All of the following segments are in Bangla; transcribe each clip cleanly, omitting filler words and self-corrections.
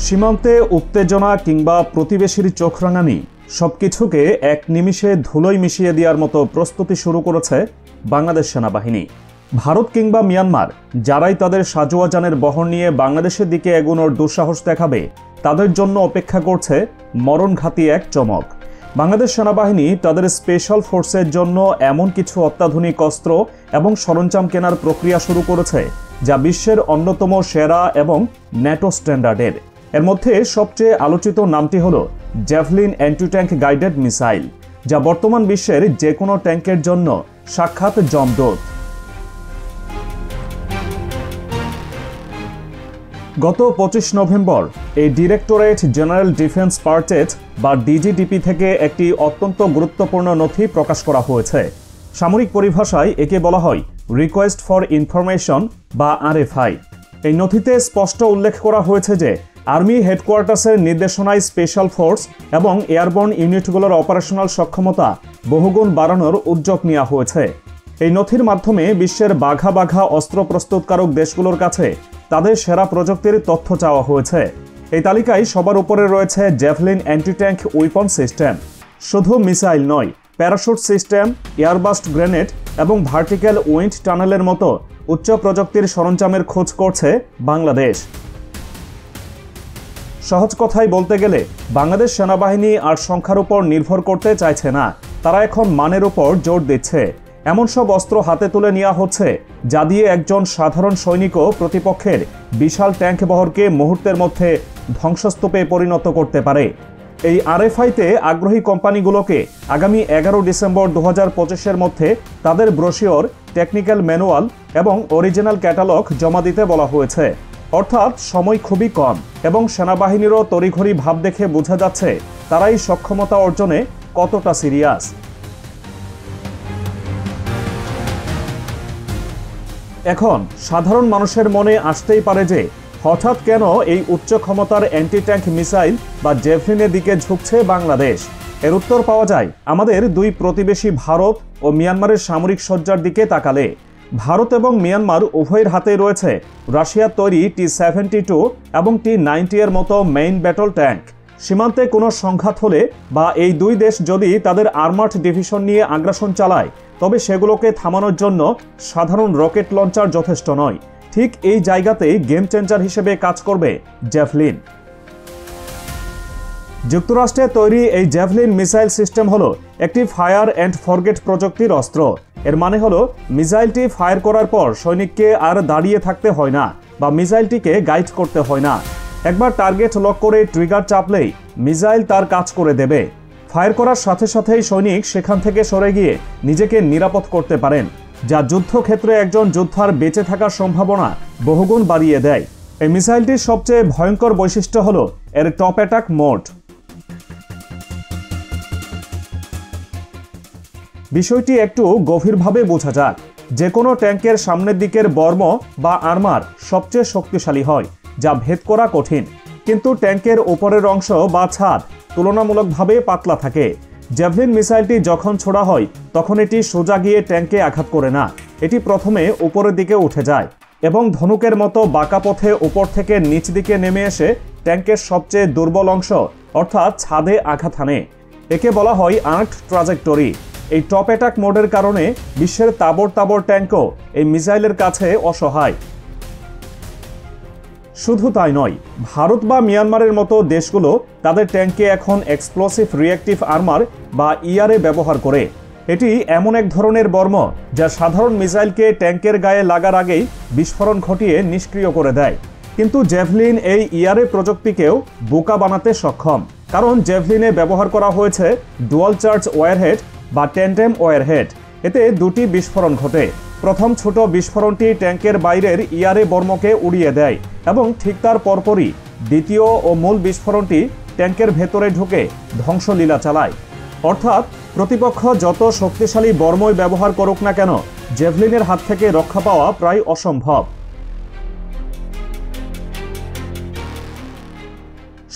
সীমান্তে উত্তেজনা কিংবা প্রতিবেশীর চোখ রাঙানি সবকিছুকে এক নিমিষে ধুলোয় মিশিয়ে দেওয়ার মতো প্রস্তুতি শুরু করেছে বাংলাদেশ সেনাবাহিনী। ভারত কিংবা মিয়ানমার যারাই তাদের সাজোয়া যানের বহর নিয়ে বাংলাদেশের দিকে এগোনোর দুঃসাহস দেখাবে, তাদের জন্য অপেক্ষা করছে মরণঘাতী এক চমক। বাংলাদেশ সেনাবাহিনী তাদের স্পেশাল ফোর্সের জন্য এমন কিছু অত্যাধুনিক অস্ত্র এবং সরঞ্জাম কেনার প্রক্রিয়া শুরু করেছে যা বিশ্বের অন্যতম সেরা এবং ন্যাটো স্ট্যান্ডার্ডের। এর মধ্যে সবচেয়ে আলোচিত নামটি হল javelin anti tank guided missile, যা বর্তমান বিশ্বের যে কোনো ট্যাঙ্কের জন্য সাক্ষাৎ যমদূত। গত 25 নভেম্বর এই ডিরেক্টরেট জেনারেল ডিফেন্স পারচেজ বা ডিজিডিপি থেকে একটি অত্যন্ত গুরুত্বপূর্ণ নথি প্রকাশ করা হয়েছে। সামরিক পরিভাষায় একে বলা হয় রিকোয়েস্ট ফর ইনফরমেশন বা আরএফআই। এই নথিতে স্পষ্ট উল্লেখ করা হয়েছে যে আর্মি হেডকোয়ার্টার্সের নির্দেশনায় স্পেশাল ফোর্স এবং এয়ারবর্ন ইউনিটগুলোর অপারেশনাল সক্ষমতা বহুগুণ বাড়ানোর উদ্যোগ নেওয়া হয়েছে। এই নথির মাধ্যমে বিশ্বের বাঘা বাঘা অস্ত্র প্রস্তুতকারক দেশগুলোর কাছে তাদের সেরা প্রযুক্তির তথ্য চাওয়া হয়েছে। এই তালিকায় সবার উপরে রয়েছে javelin anti tank weapon system. শুধু মিসাইল নয়, প্যারাশুট সিস্টেম, এয়ারবাস্ট গ্রেনেড এবং ভার্টিক্যাল উইন্ড টানেলের মতো উচ্চ প্রযুক্তির সরঞ্জামের খোঁজ করছে বাংলাদেশ। সহজ কথায় বলতে গেলে বাংলাদেশ সেনাবাহিনী আর সংখ্যার উপর নির্ভর করতে চাইছে না, তারা এখন মানের উপর জোর দিচ্ছে। এমন সব অস্ত্র হাতে তুলে নেওয়া হচ্ছে যা দিয়ে একজন সাধারণ সৈনিকও প্রতিপক্ষের বিশাল ট্যাঙ্ক বহরকে মুহূর্তের মধ্যে ধ্বংসস্তূপে পরিণত করতে পারে। এই আরএফআইতে আগ্রহী কোম্পানিগুলোকে আগামী 11 ডিসেম্বর 2025-এর মধ্যে তাদের ব্রোশিওর, টেকনিক্যাল ম্যানুয়াল এবং অরিজিনাল ক্যাটালগ জমা দিতে বলা হয়েছে। অর্থাৎ সময় খুবই কম এবং সেনাবাহিনীরও তড়িঘড়ি ভাব দেখে বোঝা যাচ্ছে তারা এই সক্ষমতা অর্জনে কতটা সিরিয়াস। এখন সাধারণ মানুষের মনে আসতেই পারে যে হঠাৎ কেন এই উচ্চ ক্ষমতার অ্যান্টি ট্যাঙ্ক মিসাইল বা জ্যাভলিনের দিকে ঝুঁকছে বাংলাদেশ। এর উত্তর পাওয়া যায় আমাদের দুই প্রতিবেশী ভারত ও মিয়ানমারের সামরিক সজ্জার দিকে তাকালে। ভারত এবং মিয়ানমার উভয়ের হাতেই রয়েছে রাশিয়ার তৈরি T-72 এবং T-90 এর মতো মেইন ব্যাটল ট্যাঙ্ক। সীমান্তে কোনো সংঘাত হলে বা এই দুই দেশ যদি তাদের আর্মার্ড ডিভিশন নিয়ে আগ্রাসন চালায়, তবে সেগুলোকে থামানোর জন্য সাধারণ রকেট লঞ্চার যথেষ্ট নয়। ঠিক এই জায়গাতেই গেম চেঞ্জার হিসেবে কাজ করবে জ্যাভলিন। যুক্তরাষ্ট্রে তৈরি এই জ্যাভলিন মিসাইল সিস্টেম হলো একটি ফায়ার অ্যান্ড ফরগেট প্রযুক্তির অস্ত্র। এর মানে হলো মিসাইলটি ফায়ার করার পর সৈনিককে আর দাঁড়িয়ে থাকতে হয় না বা মিসাইলটিকে গাইড করতে হয় না। একবার টার্গেট লক করে ট্রিগার চাপলেই মিসাইল তার কাজ করে দেবে। ফায়ার করার সাথে সাথেই সৈনিক সেখান থেকে সরে গিয়ে নিজেকে নিরাপদ করতে পারেন, যা যুদ্ধক্ষেত্রে একজন যোদ্ধার বেঁচে থাকার সম্ভাবনা বহুগুণ বাড়িয়ে দেয়। এই মিসাইলটির সবচেয়ে ভয়ঙ্কর বৈশিষ্ট্য হলো এর টপ অ্যাটাক মোড। বিষয়টি একটু গভীরভাবে বোঝা যাক। যে কোনো ট্যাঙ্কের সামনের দিকের বর্ম বা আর্মার সবচেয়ে শক্তিশালী হয়, যা ভেদ করা কঠিন। কিন্তু ট্যাঙ্কের উপরের অংশ বা ছাদ তুলনামূলকভাবে পাতলা থাকে। জ্যাভলিন মিসাইলটি যখন ছোড়া হয় তখন এটি সোজা গিয়ে ট্যাঙ্কে আঘাত করে না, এটি প্রথমে উপরের দিকে উঠে যায় এবং ধনুকের মতো বাঁকা পথে উপর থেকে নিচ দিকে নেমে এসে ট্যাঙ্কের সবচেয়ে দুর্বল অংশ অর্থাৎ ছাদে আঘাত হানে। একে বলা হয় আর্কড ট্রাজেক্টরি। এই টপ অ্যাটাক মোডের কারণে বিশ্বের তাবড় তাবড় ট্যাঙ্কও এই মিসাইলের কাছে অসহায়। শুধু তাই নয়, ভারত বা মিয়ানমারের মতো দেশগুলো তাদের ট্যাঙ্কে এখন এক্সপ্লোসিভ রিঅ্যাক্টিভ আর্মার বা ইআরএ ব্যবহার করে। এটি এমন এক ধরনের বর্ম যা সাধারণ মিসাইলকে ট্যাঙ্কের গায়ে লাগার আগেই বিস্ফোরণ ঘটিয়ে নিষ্ক্রিয় করে দেয়। কিন্তু জ্যাভলিন এই ইআরএ প্রযুক্তিকেও বোকা বানাতে সক্ষম, কারণ জ্যাভলিনে ব্যবহার করা হয়েছে ডুয়াল চার্জ ওয়ারহেড বা ট্যান্ডেম ওয়ারহেড। এতে দুটি বিস্ফোরণ ঘটে। প্রথম ছোট বিস্ফোরণটি ট্যাঙ্কের বাইরের ইআরএ বর্মকে উড়িয়ে দেয় এবং ঠিক তার পরপরই দ্বিতীয় ও মূল বিস্ফোরণটি ট্যাঙ্কের ভেতরে ঢুকে ধ্বংসলীলা চালায়। অর্থাৎ প্রতিপক্ষ যত শক্তিশালী বর্মই ব্যবহার করুক না কেন, জ্যাভলিনের হাত থেকে রক্ষা পাওয়া প্রায় অসম্ভব।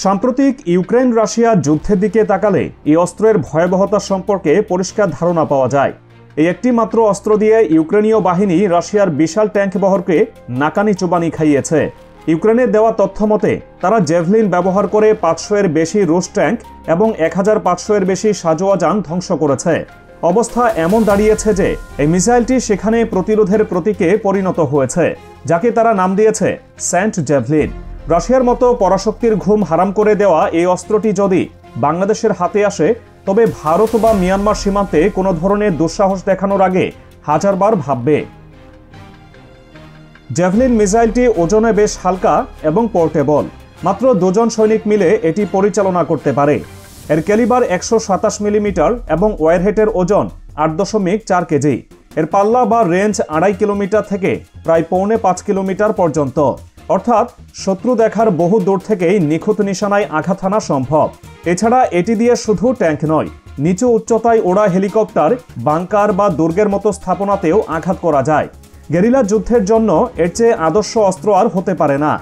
সাম্প্রতিক ইউক্রেন রাশিয়া যুদ্ধের দিকে তাকালে এই অস্ত্রের ভয়াবহতা সম্পর্কে পরিষ্কার ধারণা পাওয়া যায়। এই একটি মাত্র অস্ত্র দিয়ে ইউক্রেনীয় বাহিনী রাশিয়ার বিশাল ট্যাঙ্ক বহরকে নাকানি চুবানি খাইয়েছে। ইউক্রেনের দেওয়া তথ্য মতে তারা জেভলিন ব্যবহার করে 500-এর বেশি রুশ ট্যাঙ্ক এবং 1500-এর বেশি সাঁজোয়া যান ধ্বংস করেছে। অবস্থা এমন দাঁড়িয়েছে যে এই মিসাইলটি সেখানে প্রতিরোধের প্রতীকে পরিণত হয়েছে, যাকে তারা নাম দিয়েছে সেন্ট জেভলিন। রাশিয়ার মতো পরাশক্তির ঘুম হারাম করে দেওয়া এই অস্ত্রটি যদি বাংলাদেশের হাতে আসে, তবে ভারত বা মিয়ানমার সীমান্তে কোনো ধরনের দুঃসাহস দেখানোর আগে হাজারবার ভাববে। জেভলিন মিসাইলটি ওজনে বেশ হালকা এবং পোর্টেবল। মাত্র 2 জন সৈনিক মিলে এটি পরিচালনা করতে পারে। এর ক্যালিবার 127 মিলিমিটার এবং ওয়ারহেডের ওজন 8.4 কেজি। এর পাল্লা বা রেঞ্জ 2.5 কিলোমিটার থেকে প্রায় 4.5 কিলোমিটার পর্যন্ত, অর্থাৎ শত্রু দেখার বহু দূর থেকেই নিখুঁত নিশানায় আঘাত হানা সম্ভব। এছাড়া এটি দিয়ে শুধু ট্যাঙ্ক নয়, নিচু উচ্চতায় ওড়া হেলিকপ্টার, বাংকার বা দুর্গের মতো স্থাপনাতেও আঘাত করা যায়। গেরিলা যুদ্ধের জন্য এর চেয়ে আদর্শ অস্ত্র আর হতে পারে না।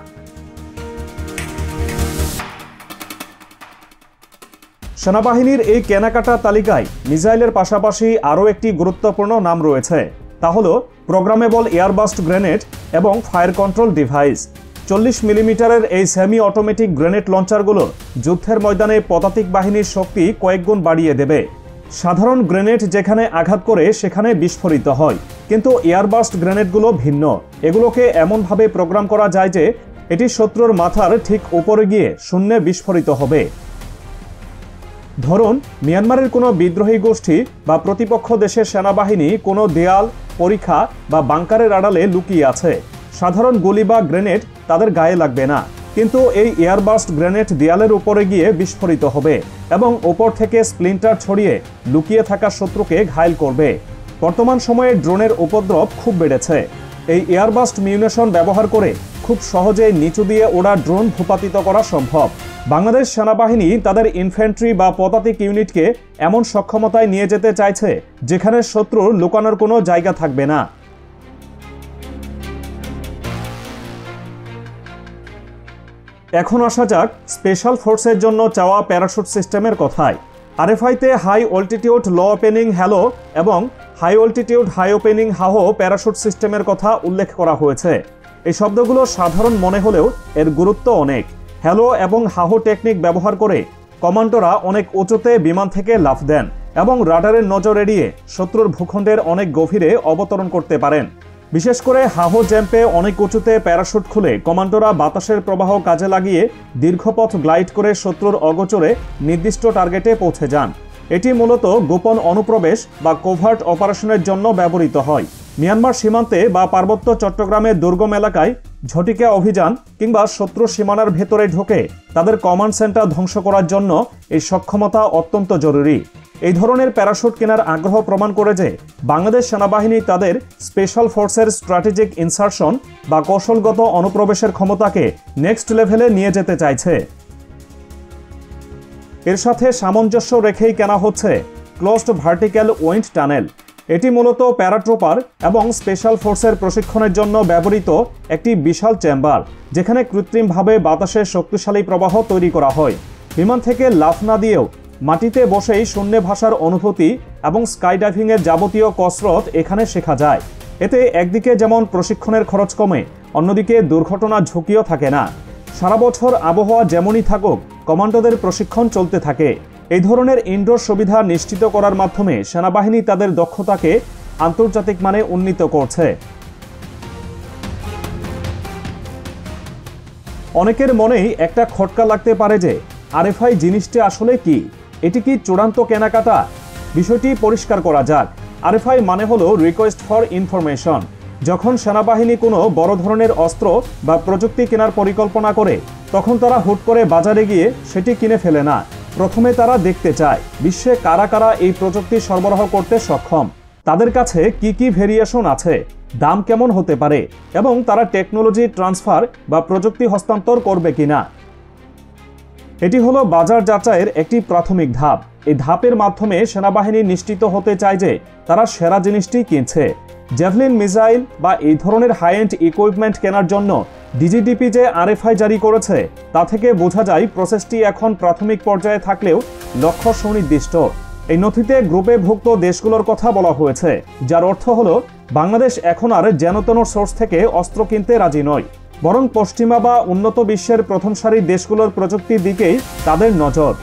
সেনাবাহিনীর এই কেনাকাটা তালিকায় মিসাইলের পাশাপাশি আরও একটি গুরুত্বপূর্ণ নাম রয়েছে, তা হল প্রোগ্রামেবল এয়ারবাস্ট গ্রেনেড এবং ফায়ার কন্ট্রোল ডিভাইস। 40 মিলিমিটারের এই সেমি অটোমেটিক গ্রেনেড লঞ্চারগুলো যুদ্ধের ময়দানে পদাতিক বাহিনীর শক্তি কয়েকগুণ বাড়িয়ে দেবে। সাধারণ গ্রেনেড যেখানে আঘাত করে সেখানে বিস্ফোরিত হয়, কিন্তু এয়ারবাস্ট গ্রেনেডগুলো ভিন্ন। এগুলোকে এমনভাবে প্রোগ্রাম করা যায় যে এটি শত্রুর মাথার ঠিক উপরে গিয়ে শূন্যে বিস্ফোরিত হবে। ধরুন মিয়ানমারের কোনো বিদ্রোহী গোষ্ঠী বা প্রতিপক্ষ দেশের সেনাবাহিনী কোনো দেয়াল, পরিখা বা বাংকারের আড়ালে লুকিয়ে আছে। সাধারণ গুলি বা গ্রেনেড তাদের গায়ে লাগবে না, কিন্তু এই এয়ারবাস্ট গ্রেনেড দেয়ালের উপরে গিয়ে বিস্ফোরিত হবে এবং ওপর থেকে স্প্লিন্টার ছড়িয়ে লুকিয়ে থাকা শত্রুকে ঘায়েল করবে। বর্তমান সময়ে ড্রোনের উপদ্রব খুব বেড়েছে। এই এয়ারবাস্ট মিউনেশন ব্যবহার করে খুব সহজে নিচু দিয়ে ওড়া ড্রোন ভূপাতিত করা সম্ভব। বাংলাদেশ সেনাবাহিনী তাদের ইনফ্যান্ট্রি বা পদাতিক ইউনিটকে এমন সক্ষমতায় নিয়ে যেতে চাইছে যেখানে শত্রুর লুকানোর কোনো জায়গা থাকবে না। এখন আসা যাক স্পেশাল ফোর্সের জন্য চাওয়া প্যারাশুট সিস্টেমের কথায়। আরএফআইতে high altitude low opening HALO এবং high altitude high opening HAHO parachute সিস্টেমের কথা উল্লেখ করা হয়েছে। এই শব্দগুলো সাধারণ মনে হলেও এর গুরুত্ব অনেক। হ্যালো এবং হাহো টেকনিক ব্যবহার করে কমান্ডোরা অনেক উঁচুতে বিমান থেকে লাফ দেন এবং রাডারের নজর এড়িয়ে শত্রুর ভূখণ্ডের অনেক গভীরে অবতরণ করতে পারেন। বিশেষ করে হাহো জ্যাম্পে অনেক উঁচুতে প্যারাশুট খুলে কমান্ডোরা বাতাসের প্রবাহ কাজে লাগিয়ে দীর্ঘপথ গ্লাইড করে শত্রুর অগোচরে নির্দিষ্ট টার্গেটে পৌঁছে যান। এটি মূলত গোপন অনুপ্রবেশ বা কোভার্ট অপারেশনের জন্য ব্যবহৃত হয়। মিয়ানমার সীমান্তে বা পার্বত্য চট্টগ্রামের দুর্গম এলাকায় ঝটিকা অভিযান কিংবা শত্রু সীমানার ভেতরে ঢোকে তাদের কমান্ড সেন্টার ধ্বংস করার জন্য এই সক্ষমতা অত্যন্ত জরুরি। এই ধরনের প্যারাশুট কেনার আগ্রহ প্রমাণ করে যে বাংলাদেশ সেনাবাহিনী তাদের স্পেশাল ফোর্সের স্ট্র্যাটেজিক ইনসারশন বা কৌশলগত অনুপ্রবেশের ক্ষমতাকে নেক্সট লেভেলে নিয়ে যেতে চাইছে। এর সাথে সামঞ্জস্য রেখেই কেনা হচ্ছে ক্লোজড ভার্টিক্যাল উইন্ড টানেল। এটি মূলত প্যারাট্রুপার এবং স্পেশাল ফোর্সের প্রশিক্ষণের জন্য ব্যবহৃত একটি বিশাল চেম্বার, যেখানে কৃত্রিমভাবে বাতাসের শক্তিশালী প্রবাহ তৈরি করা হয়। বিমান থেকে লাফ না দিয়েও মাটিতে বসেই শূন্যে ভাসার অনুভূতি এবং স্কাইডাইভিংয়ের যাবতীয় কসরত এখানে শেখা যায়। এতে একদিকে যেমন প্রশিক্ষণের খরচ কমে, অন্যদিকে দুর্ঘটনার ঝুঁকিও থাকে না। সারা বছর আবহাওয়া যেমনই থাকুক, কমান্ডোদের প্রশিক্ষণ চলতে থাকে। এই ধরনের ইনডোর সুবিধা নিশ্চিত করার মাধ্যমে সেনাবাহিনী তাদের দক্ষতাকে আন্তর্জাতিক মানে উন্নীত করছে। অনেকের মনেই একটা খটকা লাগতে পারে যে আরএফআই জিনিসটি আসলে কি, এটি কি চূড়ান্ত কেনাকাটা? বিষয়টি পরিষ্কার করা যাক। আরএফআই মানে হলো রিকোয়েস্ট ফর ইনফরমেশন। যখন সেনাবাহিনী কোনো বড় ধরনের অস্ত্র বা প্রযুক্তি কেনার পরিকল্পনা করে, তখন তারা হুট করে বাজারে গিয়ে সেটি কিনে ফেলে না। প্রথমে তারা দেখতে চায় বিশ্বে কারা কারা এই প্রযুক্তি সরবরাহ করতে সক্ষম, তাদের কাছে কি কি ভেরিয়েশন আছে, দাম কেমন হতে পারে এবং তারা টেকনোলজি ট্রান্সফার বা প্রযুক্তি হস্তান্তর করবে কিনা। এটি হলো বাজার যাচাইয়ের একটি প্রাথমিক ধাপ। এই ধাপের মাধ্যমে সেনাবাহিনী নিশ্চিত হতে চায় যে তারা সেরা জিনিসটি কিনছে। জেভলিন মিসাইল বা এই ধরনের হাই এন্ড ইকুইপমেন্ট কেনার জন্য ডিজিডিপি যে আরএফআই জারি করেছে, তা থেকে বোঝা যায় প্রসেসটি এখন প্রাথমিক পর্যায়ে থাকলেও লক্ষ্য সুনির্দিষ্ট। এই নথিতে গ্রুপে ভুক্ত দেশগুলোর কথা বলা হয়েছে, যার অর্থ হলো বাংলাদেশ এখন আর যেনতেন সোর্স থেকে অস্ত্র কিনতে রাজি নয়। বরং পশ্চিমা বা উন্নত বিশ্বের প্রথম সারির দেশগুলোর প্রযুক্তির দিকেই তাদের নজর।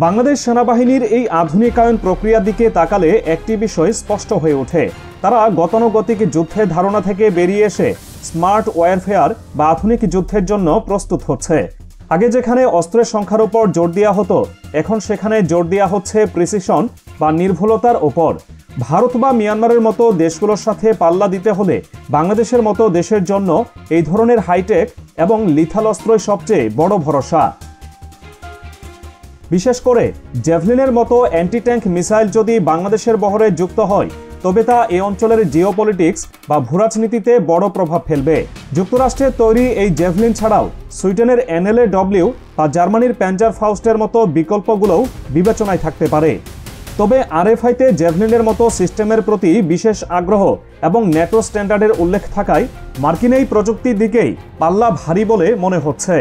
বাংলাদেশ সেনাবাহিনীর এই আধুনিকায়ন প্রক্রিয়ার দিকে তাকালে একটি বিষয় স্পষ্ট হয়ে ওঠে। তারা গতানুগতিক যুদ্ধের ধারণা থেকে বেরিয়ে এসে স্মার্ট ওয়ারফেয়ার বা আধুনিক যুদ্ধের জন্য প্রস্তুত হচ্ছে। আগে যেখানে অস্ত্রের সংখ্যার উপর জোর দেওয়া হতো, এখন সেখানে জোর দেওয়া হচ্ছে প্রিসিশন বা নির্ভুলতার ওপর। ভারত বা মিয়ানমারের মতো দেশগুলোর সাথে পাল্লা দিতে হলে বাংলাদেশের মতো দেশের জন্য এই ধরনের হাইটেক এবং লিথাল অস্ত্রই সবচেয়ে বড় ভরসা। বিশেষ করে জ্যাভলিনের মতো অ্যান্টি ট্যাঙ্ক মিসাইল যদি বাংলাদেশের বহরে যুক্ত হয়, তবে তা এই অঞ্চলের জিওপলিটিক্স বা ভূরাজনীতিতে বড় প্রভাব ফেলবে। যুক্তরাষ্ট্রের তৈরি এই জ্যাভলিন ছাড়াও সুইডেনের NLAW বা জার্মানির প্যাঞ্জার ফাউস্টের মতো বিকল্পগুলোও বিবেচনায় থাকতে পারে। তবে RFI-তে জ্যাভলিনের মতো সিস্টেমের প্রতি বিশেষ আগ্রহ এবং ন্যাটো স্ট্যান্ডার্ডের উল্লেখ থাকায় মার্কিন এই প্রযুক্তির দিকেই পাল্লা ভারী বলে মনে হচ্ছে।